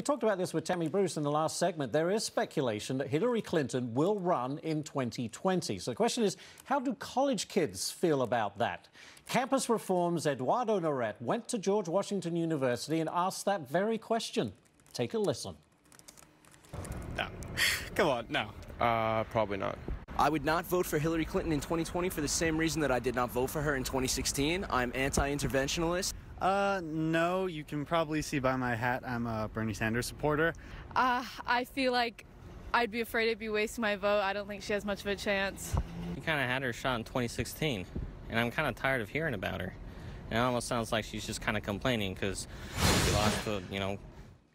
We talked about this with Tammy Bruce in the last segment. There is speculation that Hillary Clinton will run in 2020. So the question is, how do college kids feel about that? Campus Reform's Eduardo Noret went to George Washington University and asked that very question. Take a listen. No. Come on, no. Probably not. I would not vote for Hillary Clinton in 2020 for the same reason that I did not vote for her in 2016. I'm anti-interventionalist. No, you can probably see by my hat I'm a Bernie Sanders supporter. I feel like I'd be afraid it'd be wasting my vote. I don't think she has much of a chance. You kind of had her shot in 2016, and I'm kind of tired of hearing about her. It almost sounds like she's just kind of complaining because she lost to,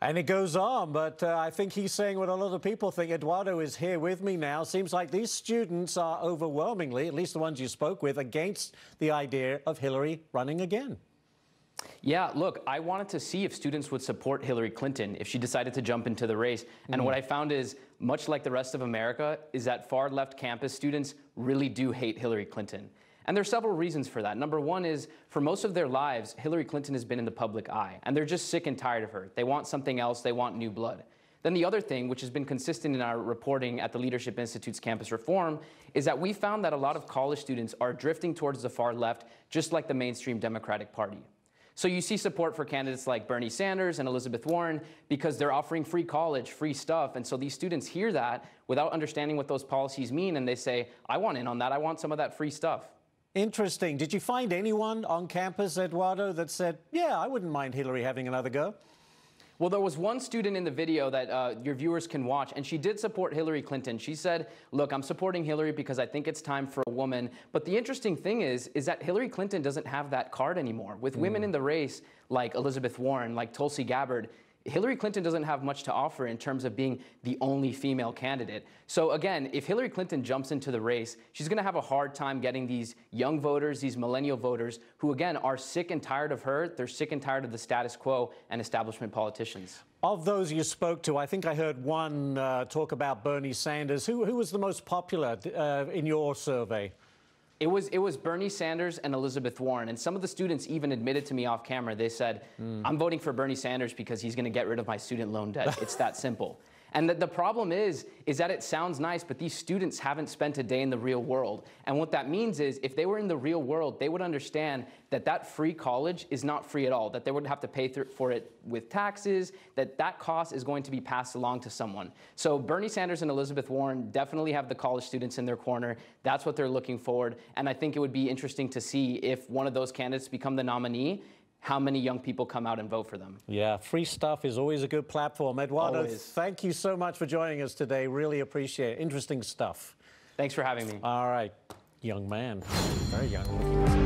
And it goes on, but I think he's saying what a lot of people think. Eduardo is here with me now. Seems like these students are overwhelmingly, at least the ones you spoke with, against the idea of Hillary running again. Yeah, look, I wanted to see if students would support Hillary Clinton if she decided to jump into the race. And what I found is, much like the rest of America, is that far-left campus students really do hate Hillary Clinton. And there's several reasons for that. Number one is, for most of their lives, Hillary Clinton has been in the public eye, and they're just sick and tired of her. They want something else. They want new blood. Then the other thing, which has been consistent in our reporting at the Leadership Institute's Campus Reform, is that we found that a lot of college students are drifting towards the far left, just like the mainstream Democratic Party. So you see support for candidates like Bernie Sanders and Elizabeth Warren because they're offering free college, free stuff. And so these students hear that without understanding what those policies mean, and they say, I want in on that. I want some of that free stuff. Interesting. Did you find anyone on campus, Eduardo, that said, yeah, I wouldn't mind Hillary having another go? Well, there was one student in the video that your viewers can watch, and she did support Hillary Clinton. She said, look, I'm supporting Hillary because I think it's time for a woman. But the interesting thing is that Hillary Clinton doesn't have that card anymore. With women in the race, like Elizabeth Warren, like Tulsi Gabbard, Hillary Clinton doesn't have much to offer in terms of being the only female candidate. So again, if Hillary Clinton jumps into the race, she's going to have a hard time getting these young voters, these millennial voters, who again are sick and tired of her. They're sick and tired of the status quo and establishment politicians. Of those you spoke to, I think I heard one talk about Bernie Sanders. Who was the most popular in your survey? It was Bernie Sanders and Elizabeth Warren, and some of the students even admitted to me off camera. They said, I'm voting for Bernie Sanders because he's going to get rid of my student loan debt. It's that simple. And the problem is that it sounds nice, but these students haven't spent a day in the real world. And what that means is, if they were in the real world, they would understand that that free college is not free at all, that they would have to pay for it with taxes, that cost is going to be passed along to someone. So Bernie Sanders and Elizabeth Warren definitely have the college students in their corner. That's what they're looking forward. And I think it would be interesting to see if one of those candidates become the nominee, how many young people come out and vote for them. Yeah, free stuff is always a good platform. Eduardo, Always. Thank you so much for joining us today. Really appreciate it. Interesting stuff. Thanks for having me. All right, young man, very young looking.